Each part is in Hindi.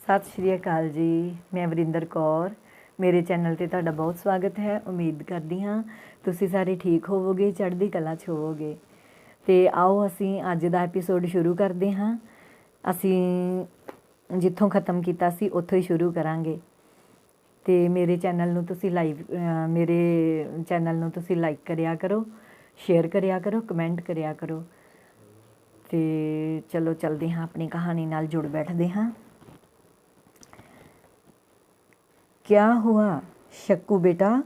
सत श्री अकाल जी। मैं वरिंदर कौर, मेरे चैनल ते तुहाडा बहुत स्वागत है। उम्मीद करदी हाँ तुसीं सारे ठीक होवोगे, चढ़दी कला च होवोगे। ते आओ असीं अज दा एपीसोड शुरू करदे हाँ। असीं जित्थों ख़त्म कीता सी उत्थों ही शुरू करांगे। ते मेरे चैनल नूं तुसीं मेरे चैनल नूं तुसीं लाइक करिया करो, शेयर करिया करो, कमेंट करिया करो। ते चलो चलदे हाँ, अपनी कहानी नाल जुड़ बैठदे हाँ। क्या हुआ शक्कू बेटा,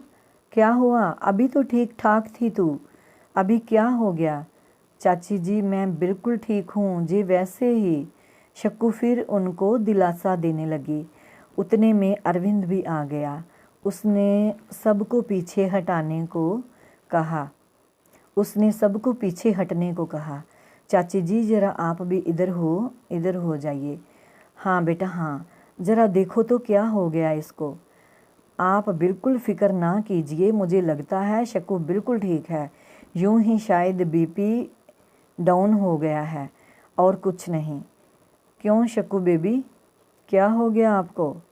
क्या हुआ? अभी तो ठीक ठाक थी तू, अभी क्या हो गया? चाची जी मैं बिल्कुल ठीक हूँ जी, वैसे ही। शक्कू फिर उनको दिलासा देने लगी। उतने में अरविंद भी आ गया। उसने सबको पीछे हटाने को कहा। चाची जी ज़रा आप भी इधर हो जाइए। हाँ बेटा हाँ, ज़रा देखो तो क्या हो गया इसको। आप बिल्कुल फ़िक्र ना कीजिए, मुझे लगता है शक्कू बिल्कुल ठीक है। यूं ही शायद बीपी डाउन हो गया है और कुछ नहीं। क्यों शक्कू बेबी, क्या हो गया आपको?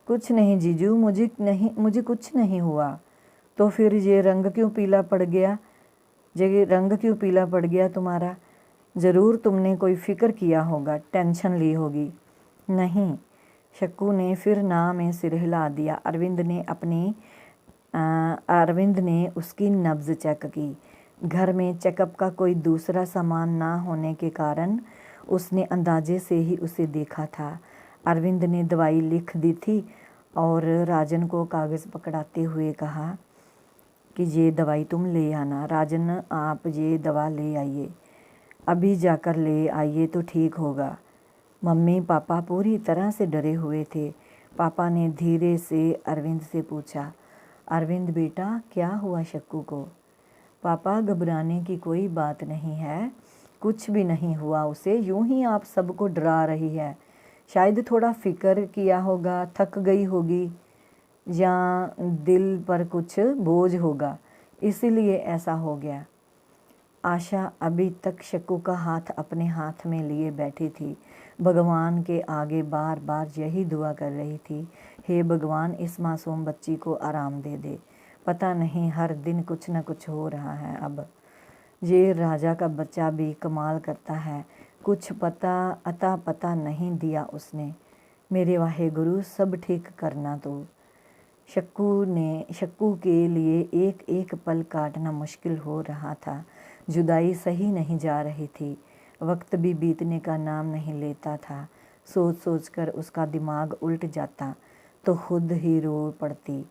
कुछ नहीं जीजू, मुझे कुछ नहीं हुआ। तो फिर ये रंग क्यों पीला पड़ गया तुम्हारा? ज़रूर तुमने कोई फ़िक्र किया होगा, टेंशन ली होगी। नहीं, शक्कू ने फिर ना में सिर हिला दिया। अरविंद ने उसकी नब्ज़ चेक की। घर में चेकअप का कोई दूसरा सामान ना होने के कारण उसने अंदाजे से ही उसे देखा था। अरविंद ने दवाई लिख दी थी और राजन को कागज़ पकड़ाते हुए कहा कि ये दवाई तुम ले आना। राजन आप ये दवा ले आइए, अभी जाकर ले आइए तो ठीक होगा। मम्मी पापा पूरी तरह से डरे हुए थे। पापा ने धीरे से अरविंद से पूछा, अरविंद बेटा क्या हुआ शक्कू को? पापा घबराने की कोई बात नहीं है, कुछ भी नहीं हुआ उसे, यूं ही आप सबको डरा रही है। शायद थोड़ा फिक्र किया होगा, थक गई होगी या दिल पर कुछ बोझ होगा, इसीलिए ऐसा हो गया। आशा अभी तक शक्कू का हाथ अपने हाथ में लिए बैठी थी। भगवान के आगे बार बार यही दुआ कर रही थी, हे भगवान इस मासूम बच्ची को आराम दे दे। पता नहीं हर दिन कुछ न कुछ हो रहा है। अब ये राजा का बच्चा भी कमाल करता है, कुछ पता नहीं दिया उसने। मेरे वाहे गुरु सब ठीक करना तो। शक्कू के लिए एक एक पल काटना मुश्किल हो रहा था। जुदाई सही नहीं जा रही थी, वक्त भी बीतने का नाम नहीं लेता था। सोच सोच कर उसका दिमाग उल्ट जाता तो खुद ही रो पड़ती।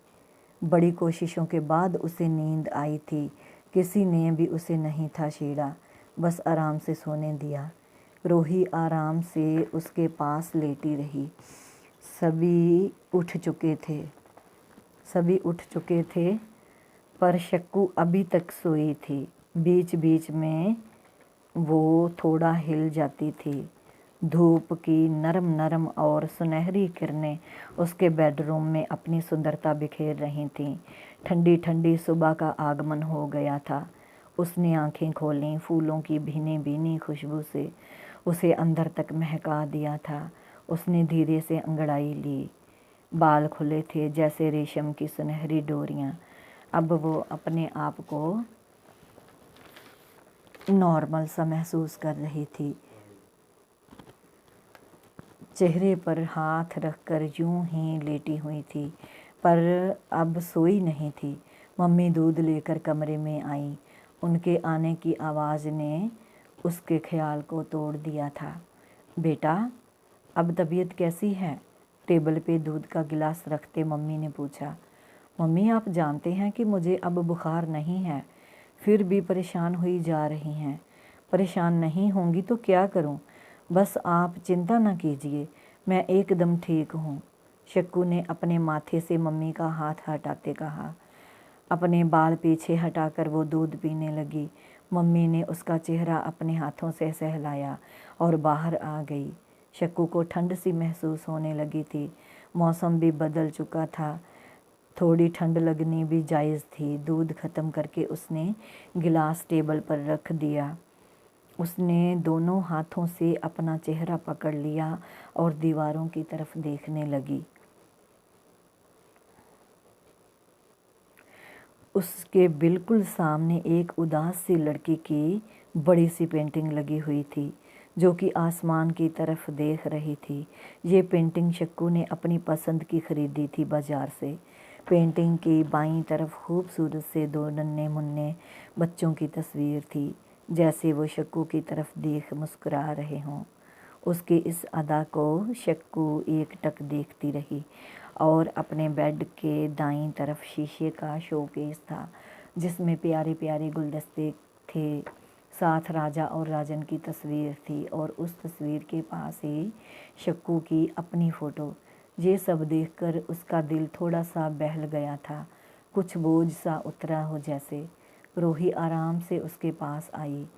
बड़ी कोशिशों के बाद उसे नींद आई थी। किसी ने भी उसे नहीं था छेड़ा, बस आराम से सोने दिया। रोही आराम से उसके पास लेटी रही। सभी उठ चुके थे पर शक्कू अभी तक सोई थी। बीच बीच में वो थोड़ा हिल जाती थी। धूप की नरम और सुनहरी किरणें उसके बेडरूम में अपनी सुंदरता बिखेर रही थीं। ठंडी ठंडी सुबह का आगमन हो गया था। उसने आंखें खोलीं, फूलों की भीनी भीनी खुशबू से उसे अंदर तक महका दिया था। उसने धीरे से अंगड़ाई ली। बाल खुले थे जैसे रेशम की सुनहरी डोरियां। अब वो अपने आप को नॉर्मल सा महसूस कर रही थी। चेहरे पर हाथ रखकर यूं ही लेटी हुई थी, पर अब सोई नहीं थी। मम्मी दूध लेकर कमरे में आई। उनके आने की आवाज़ ने उसके ख्याल को तोड़ दिया था। बेटा अब तबीयत कैसी है? टेबल पे दूध का गिलास रखते मम्मी ने पूछा। मम्मी आप जानते हैं कि मुझे अब बुखार नहीं है, फिर भी परेशान हुई जा रही हैं। परेशान नहीं होंगी तो क्या करूं? बस आप चिंता न कीजिए, मैं एकदम ठीक हूँ। शक्कू ने अपने माथे से मम्मी का हाथ हटाते कहा। अपने बाल पीछे हटाकर वो दूध पीने लगी। मम्मी ने उसका चेहरा अपने हाथों से सहलाया और बाहर आ गई। शक्कू को ठंड सी महसूस होने लगी थी। मौसम भी बदल चुका था, थोड़ी ठंड लगनी भी जायज़ थी। दूध ख़त्म करके उसने गिलास टेबल पर रख दिया उसने दोनों हाथों से अपना चेहरा पकड़ लिया और दीवारों की तरफ देखने लगी। उसके बिल्कुल सामने एक उदास सी लड़की की बड़ी सी पेंटिंग लगी हुई थी, जो कि आसमान की तरफ देख रही थी। ये पेंटिंग शक्कू ने अपनी पसंद की खरीदी थी बाजार से। पेंटिंग की बाईं तरफ खूबसूरत से दो नन्हे मुन्ने बच्चों की तस्वीर थी, जैसे वो शक्कू की तरफ देख मुस्कुरा रहे हों। उसकी इस अदा को शक्कू एकटक देखती रही और अपने बेड के दाईं तरफ शीशे का शोकेस था, जिसमें प्यारे प्यारे गुलदस्ते थे। साथ राजा और राजन की तस्वीर थी और उस तस्वीर के पास ही शक्कू की अपनी फ़ोटो। ये सब देखकर उसका दिल थोड़ा सा बहल गया था, कुछ बोझ सा उतरा हो जैसे। रूही आराम से उसके पास आई।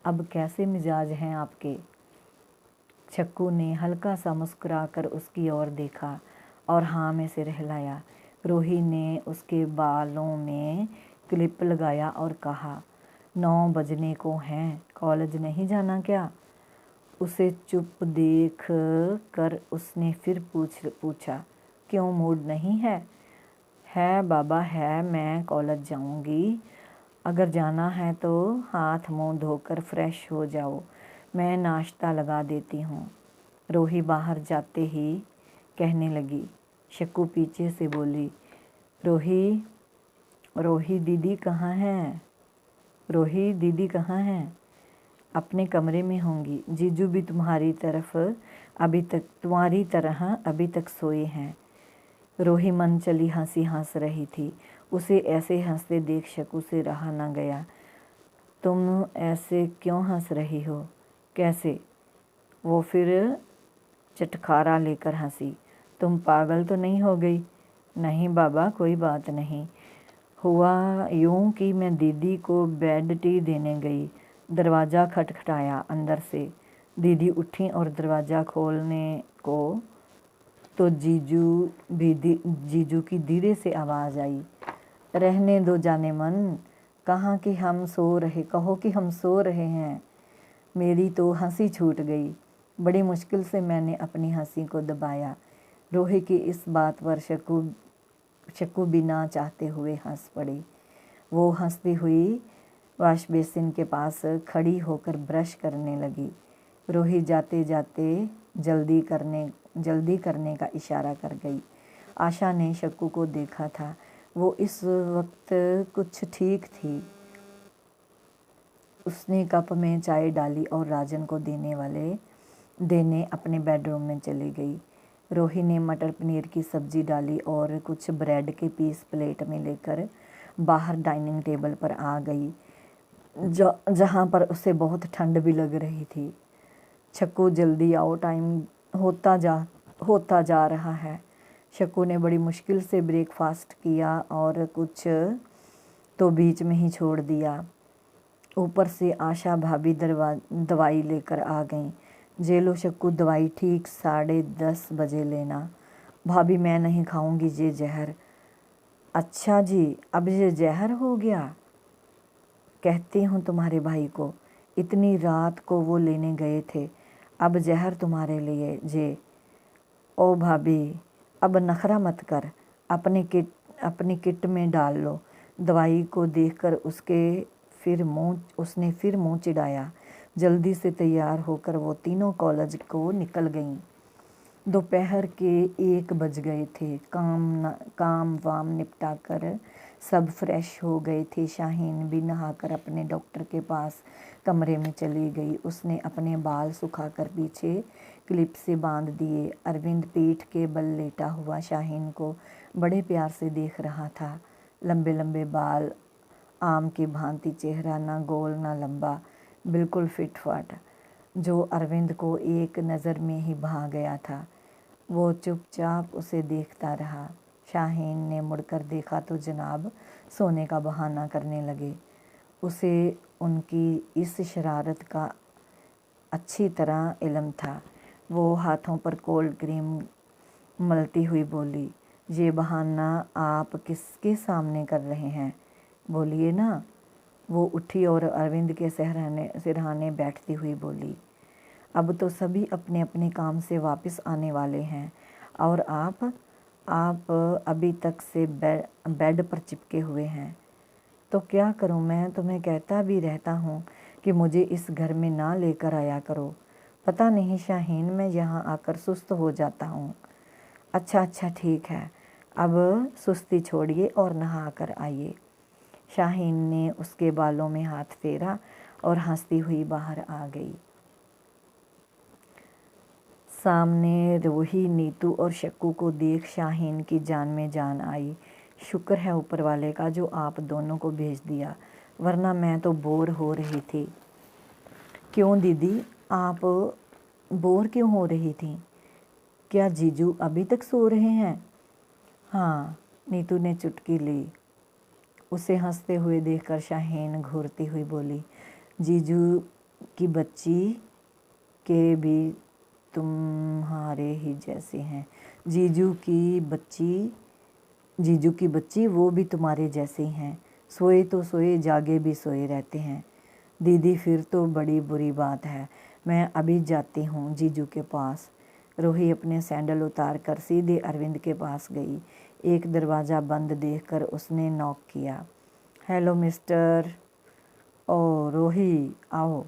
अब कैसे मिजाज हैं आपके? शक्कू ने हल्का सा मुस्कुराकर उसकी ओर देखा और हाँ में सिर हिलाया। रूही ने उसके बालों में क्लिप लगाया और कहा, 9 बजने को हैं, कॉलेज नहीं जाना क्या? उसे चुप देख कर उसने फिर पूछा, क्यों मूड नहीं है? है बाबा है, मैं कॉलेज जाऊंगी। अगर जाना है तो हाथ मुंह धोकर फ्रेश हो जाओ, मैं नाश्ता लगा देती हूँ। रूही बाहर जाते ही कहने लगी। शक्कू पीछे से बोली, रूही रूही दीदी कहाँ है? रूही दीदी कहाँ है? अपने कमरे में होंगी। जीजू भी तुम्हारी तरह अभी तक सोए हैं। रूही मन चली हंसी हंस रही थी। उसे ऐसे हंसते देख शक्कू से रहा न गया। तुम ऐसे क्यों हंस रही हो? कैसे? वो फिर चटखारा लेकर हंसी। तुम पागल तो नहीं हो गई? नहीं बाबा, कोई बात नहीं। हुआ यूं कि मैं दीदी को बेड टी देने गई। दरवाज़ा खटखटाया अंदर से। दीदी उठी और दरवाज़ा खोलने को तो जीजू की धीरे से आवाज़ आई, रहने दो जाने मन, कहो कि हम सो रहे हैं। मेरी तो हंसी छूट गई। बड़ी मुश्किल से मैंने अपनी हंसी को दबाया। रूही की इस बात पर शक्कू बिना चाहते हुए हंस पड़ी। वो हंसती हुई वॉश बेसिन के पास खड़ी होकर ब्रश करने लगी। रूही जाते जाते जल्दी करने का इशारा कर गई। आशा ने शक्कू को देखा था। वो इस वक्त कुछ ठीक थी। उसने कप में चाय डाली और राजन को देने अपने बेडरूम में चली गई। रूही ने मटर पनीर की सब्जी डाली और कुछ ब्रेड के पीस प्लेट में लेकर बाहर डाइनिंग टेबल पर आ गई, जहाँ पर उसे बहुत ठंड भी लग रही थी। शक्कू जल्दी आओ, टाइम होता जा रहा है। शक्कू ने बड़ी मुश्किल से ब्रेकफास्ट किया और कुछ तो बीच में ही छोड़ दिया। ऊपर से आशा भाभी दवाई लेकर आ गईं। जे लो शक्कू दवाई, ठीक 10:30 बजे लेना। भाभी मैं नहीं खाऊंगी ये जहर। अच्छा जी, अब ये जहर हो गया? कहती हूँ तुम्हारे भाई को, इतनी रात को वो लेने गए थे, अब जहर तुम्हारे लिए जे। ओ भाभी, अब नखरा मत कर, अपनी किट में डाल लो। दवाई को देखकर उसने फिर मुंह चिढ़ाया। जल्दी से तैयार होकर वो तीनों कॉलेज को निकल गईं। दोपहर के 1 बज गए थे। काम वाम निपटा कर सब फ्रेश हो गए थे। शाहीन भी नहाकर अपने डॉक्टर के पास कमरे में चली गई। उसने अपने बाल सुखाकर पीछे क्लिप से बांध दिए। अरविंद पीठ के बल लेटा हुआ शाहीन को बड़े प्यार से देख रहा था। लंबे लंबे बाल, आम की भांति चेहरा, ना गोल ना लंबा, बिल्कुल फिट फाट, जो अरविंद को एक नज़र में ही भा गया था। वो चुपचाप उसे देखता रहा। शाहीन ने मुड़कर देखा तो जनाब सोने का बहाना करने लगे। उसे उनकी इस शरारत का अच्छी तरह इल्म था। वो हाथों पर कोल्ड क्रीम मलती हुई बोली, ये बहाना आप किसके सामने कर रहे हैं? बोलिए ना। वो उठी और अरविंद के सिरहाने बैठती हुई बोली, अब तो सभी अपने अपने काम से वापस आने वाले हैं और आप अभी तक से बेड पर चिपके हुए हैं। तो क्या करूं, मैं तुम्हें कहता भी रहता हूँ कि मुझे इस घर में ना लेकर आया करो। पता नहीं शाहीन, मैं यहाँ आकर सुस्त हो जाता हूँ। अच्छा ठीक है, अब सुस्ती छोड़िए और नहा कर आइए। शाहीन ने उसके बालों में हाथ फेरा और हंसती हुई बाहर आ गई। सामने रोही, नीतू और शक्कू को देख शाहीन की जान में जान आई। शुक्र है ऊपर वाले का जो आप दोनों को भेज दिया, वरना मैं तो बोर हो रही थी। क्यों दीदी, आप बोर क्यों हो रही थी? क्या जीजू अभी तक सो रहे हैं? हाँ, नीतू ने चुटकी ली। उसे हंसते हुए देखकर शाहीन घूरती हुई बोली, जीजू की बच्ची के भी तुम्हारे ही जैसे हैं। जीजू की बच्ची वो भी तुम्हारे जैसे ही हैं। सोए तो सोए, जागे भी सोए रहते हैं। दीदी फिर तो बड़ी बुरी बात है। मैं अभी जाती हूँ जीजू के पास। रोही अपने सैंडल उतार कर सीधे अरविंद के पास गई। एक दरवाज़ा बंद देखकर उसने नॉक किया। Hello mister. ओ रोही, आओ।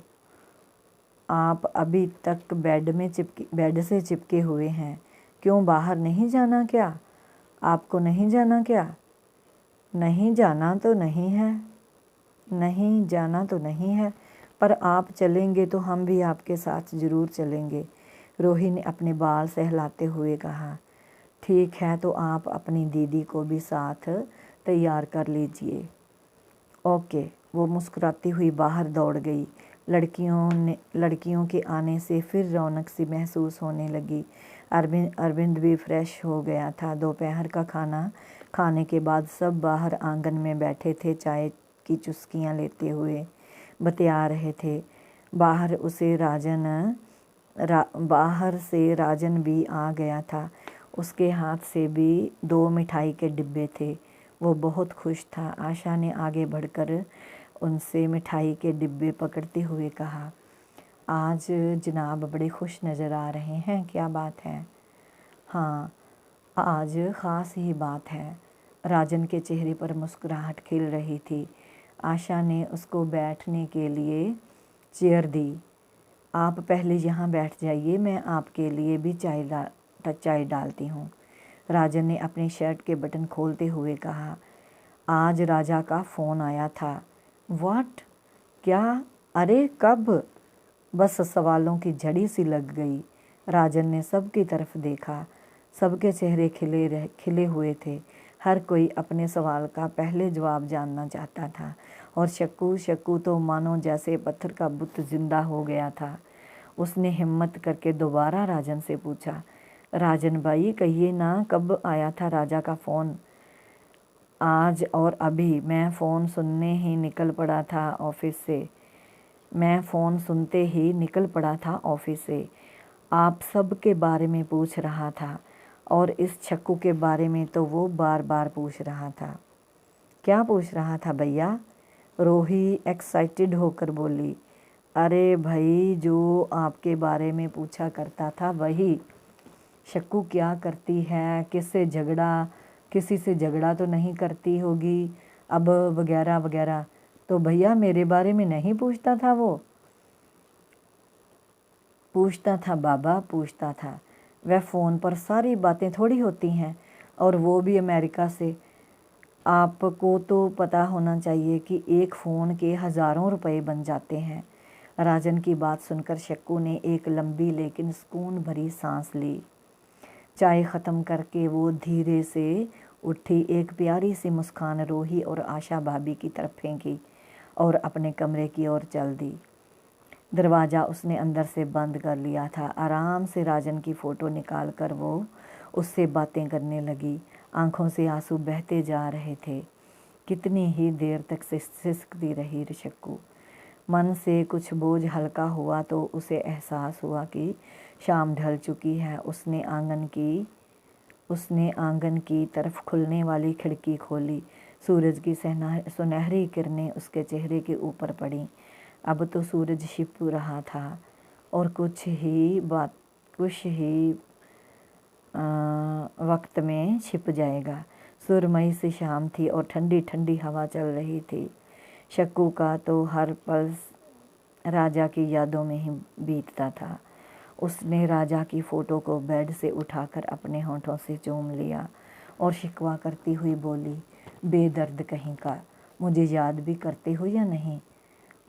आप अभी तक बेड से चिपके हुए हैं। क्यों, बाहर नहीं जाना क्या? आपको नहीं जाना क्या? नहीं जाना तो नहीं है, नहीं जाना तो नहीं है, पर आप चलेंगे तो हम भी आपके साथ ज़रूर चलेंगे। रोही ने अपने बाल सहलाते हुए कहा। ठीक है, तो आप अपनी दीदी को भी साथ तैयार कर लीजिए। ओके। वो मुस्कुराती हुई बाहर दौड़ गई। लड़कियों के आने से फिर रौनक सी महसूस होने लगी। अरविंद भी फ्रेश हो गया था। दोपहर का खाना खाने के बाद सब बाहर आंगन में बैठे थे, चाय की चुस्कियां लेते हुए बतिया रहे थे। बाहर से राजन भी आ गया था। उसके हाथ से भी 2 मिठाई के डिब्बे थे। वो बहुत खुश था। आशा ने आगे बढ़कर उनसे मिठाई के डिब्बे पकड़ते हुए कहा, आज जनाब बड़े खुश नज़र आ रहे हैं, क्या बात है? हाँ, आज ख़ास ही बात है। राजन के चेहरे पर मुस्कुराहट खिल रही थी। आशा ने उसको बैठने के लिए चेयर दी। आप पहले यहाँ बैठ जाइए, मैं आपके लिए भी चाय डालती हूँ। राजन ने अपनी शर्ट के बटन खोलते हुए कहा, आज राजा का फ़ोन आया था। व्हाट? क्या? अरे कब? बस सवालों की झड़ी सी लग गई। राजन ने सबकी तरफ देखा। सबके चेहरे खिले हुए थे। हर कोई अपने सवाल का पहले जवाब जानना चाहता था। और शक्कू तो मानो जैसे पत्थर का बुत जिंदा हो गया था। उसने हिम्मत करके दोबारा राजन से पूछा, राजन भाई कहिए ना, कब आया था राजा का फ़ोन? आज और अभी। मैं फ़ोन सुनते ही निकल पड़ा था ऑफिस से। आप सब के बारे में पूछ रहा था और इस छक्कू के बारे में तो वो बार बार पूछ रहा था। क्या पूछ रहा था भैया? रोही एक्साइटेड होकर बोली, अरे भाई, जो आपके बारे में पूछा करता था वही। शक्कू क्या करती है, किसी से झगड़ा तो नहीं करती होगी अब, वगैरह वगैरह। तो भैया मेरे बारे में नहीं पूछता था वो? पूछता था बाबा, पूछता था। वह फ़ोन पर सारी बातें थोड़ी होती हैं, और वो भी अमेरिका से। आपको तो पता होना चाहिए कि एक फ़ोन के हज़ारों रुपए बन जाते हैं। राजन की बात सुनकर शक्कू ने एक लंबी लेकिन सुकून भरी सांस ली। चाय ख़त्म करके वो धीरे से उठी, एक प्यारी सी मुस्कान रोही और आशा भाभी की तरफ फेंकी और अपने कमरे की ओर चल दी। दरवाज़ा उसने अंदर से बंद कर लिया था। आराम से राजन की फ़ोटो निकाल कर वो उससे बातें करने लगी। आंखों से आंसू बहते जा रहे थे। कितनी ही देर तक सिसकती रही शक्कू। मन से कुछ बोझ हल्का हुआ तो उसे एहसास हुआ कि शाम ढल चुकी है। उसने आंगन की तरफ खुलने वाली खिड़की खोली। सूरज की सुनहरी किरणें उसके चेहरे के ऊपर पड़ी। अब तो सूरज छिप रहा था और कुछ ही वक्त में छिप जाएगा। सुरमई सी शाम थी और ठंडी ठंडी हवा चल रही थी। शक्कू का तो हर पल राजा की यादों में ही बीतता था। उसने राजा की फ़ोटो को बेड से उठाकर अपने होंठों से चूम लिया और शिकवा करती हुई बोली, बेदर्द कहीं का, मुझे याद भी करते हो या नहीं।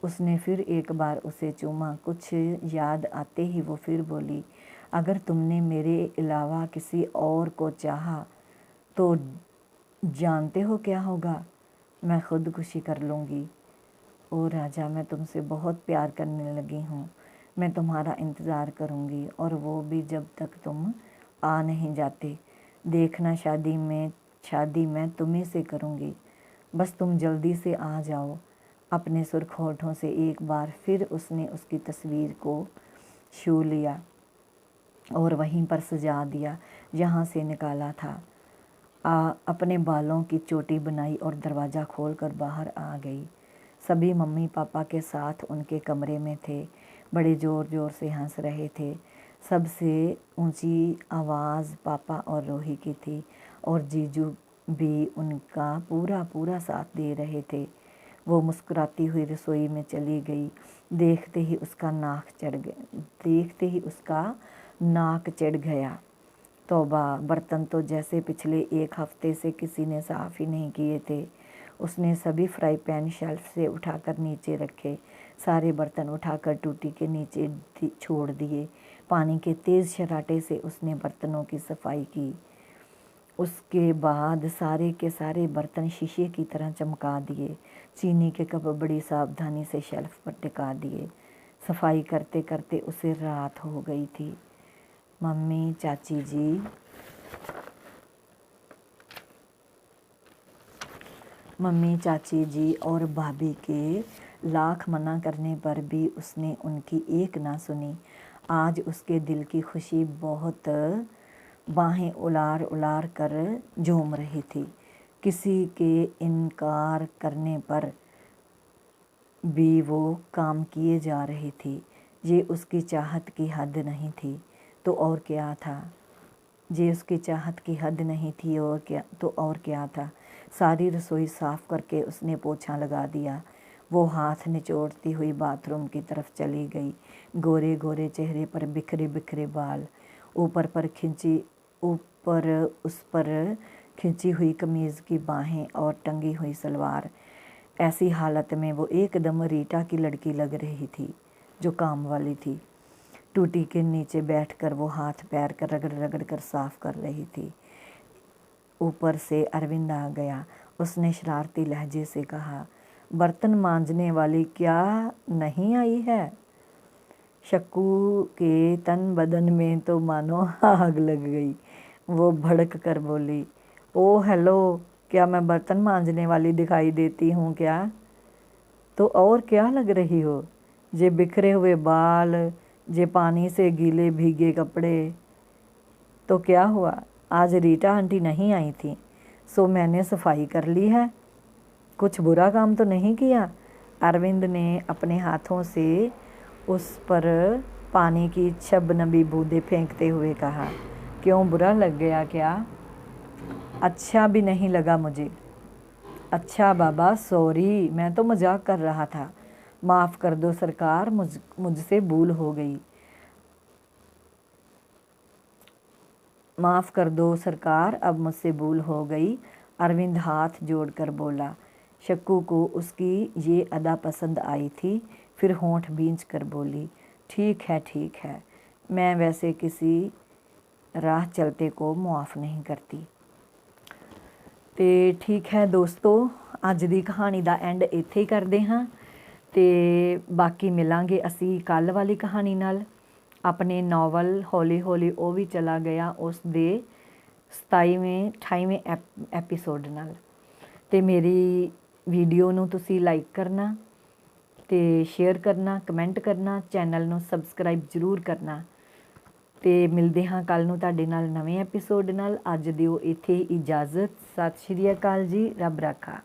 उसने फिर एक बार उसे चूमा। कुछ याद आते ही वो फिर बोली, अगर तुमने मेरे अलावा किसी और को चाहा तो जानते हो क्या होगा, मैं खुदकुशी कर लूँगी। ओ राजा, मैं तुमसे बहुत प्यार करने लगी हूँ। मैं तुम्हारा इंतज़ार करूँगी और वो भी जब तक तुम आ नहीं जाते। देखना, शादी मैं तुम्हें से करूँगी, बस तुम जल्दी से आ जाओ। अपने सुर्ख होठों से एक बार फिर उसने उसकी तस्वीर को छू लिया और वहीं पर सजा दिया जहाँ से निकाला था। अपने बालों की चोटी बनाई और दरवाज़ा खोलकर बाहर आ गई। सभी मम्मी पापा के साथ उनके कमरे में थे। बड़े ज़ोर ज़ोर से हंस रहे थे। सबसे ऊंची आवाज़ पापा और रोही की थी और जीजू भी उनका पूरा पूरा साथ दे रहे थे। वो मुस्कुराती हुई रसोई में चली गई। देखते ही उसका नाक चढ़ गया। तौबा, बर्तन तो जैसे पिछले एक हफ्ते से किसी ने साफ़ ही नहीं किए थे। उसने सभी फ्राई पैन शेल्फ से उठाकर नीचे रखे। सारे बर्तन उठाकर टूटी के नीचे छोड़ दिए। पानी के तेज़ शराटे से उसने बर्तनों की सफाई की। उसके बाद सारे के सारे बर्तन शीशे की तरह चमका दिए। चीनी के कप बड़ी सावधानी से शेल्फ पर टिका दिए। सफाई करते करते उसे रात हो गई थी। मम्मी, चाची जी और भाभी के लाख मना करने पर भी उसने उनकी एक ना सुनी। आज उसके दिल की खुशी बहुत बाहें उलार उलार कर झूम रही थी। किसी के इनकार करने पर भी वो काम किए जा रही थी। ये उसकी चाहत की हद नहीं थी तो और क्या था। ये उसकी चाहत की हद नहीं थी और क्या था। सारी रसोई साफ़ करके उसने पोछा लगा दिया। वो हाथ निचोड़ती हुई बाथरूम की तरफ चली गई। गोरे गोरे चेहरे पर बिखरे बिखरे बाल, ऊपर उस पर खिंची हुई कमीज़ की बाहें और टंगी हुई सलवार। ऐसी हालत में वो एकदम रीटा की लड़की लग रही थी जो काम वाली थी। टूटी के नीचे बैठकर वो हाथ पैर कर रगड़ रगड़ कर साफ कर रही थी। ऊपर से अरविंद आ गया। उसने शरारती लहजे से कहा, बर्तन मांजने वाली क्या नहीं आई है। शक्कू के तन बदन में तो मानो आग लग गई। वो भड़क कर बोली, ओ हेलो, क्या मैं बर्तन मांजने वाली दिखाई देती हूँ क्या? तो और क्या लग रही हो? ये बिखरे हुए बाल, ये पानी से गीले भीगे कपड़े। तो क्या हुआ, आज रीटा आंटी नहीं आई थी सो मैंने सफाई कर ली है। कुछ बुरा काम तो नहीं किया? अरविंद ने अपने हाथों से उस पर पानी की छबनबी बूंदें फेंकते हुए कहा, क्यों, बुरा लग गया क्या? अच्छा भी नहीं लगा मुझे। अच्छा बाबा, सॉरी, मैं तो मजाक कर रहा था। माफ़ कर दो सरकार, मुझसे भूल हो गई। माफ़ कर दो सरकार, अब मुझसे भूल हो गई। अरविंद हाथ जोड़कर बोला। शक्कू को उसकी ये अदा पसंद आई थी। फिर होंठ भींच कर बोली, ठीक है, मैं वैसे किसी राह चलते को मुआफ़ नहीं करती। तो ठीक है दोस्तों, अज की कहानी का एंड इत्थे ही करते हाँ। तो बाकी मिलांगे असी कल वाली कहानी नाल। अपने नॉवल हौली हौली वो भी चला गया उस दे 27वें 28वें एपीसोड नाल। तो मेरी वीडियो नूं तुसी लाइक करना तो शेयर करना, कमेंट करना, चैनल नूं सबसक्राइब जरूर करना। ਤੇ ਮਿਲਦੇ ਹਾਂ ਕੱਲ ਨੂੰ ਤੁਹਾਡੇ ਨਾਲ ਨਵੇਂ ਐਪੀਸੋਡ ਨਾਲ। ਅੱਜ ਦਿਓ ਇੱਥੇ ਇਜਾਜ਼ਤ। ਸਤਿ ਸ਼੍ਰੀ ਅਕਾਲ ਜੀ। ਰੱਬ ਰਾਖਾ।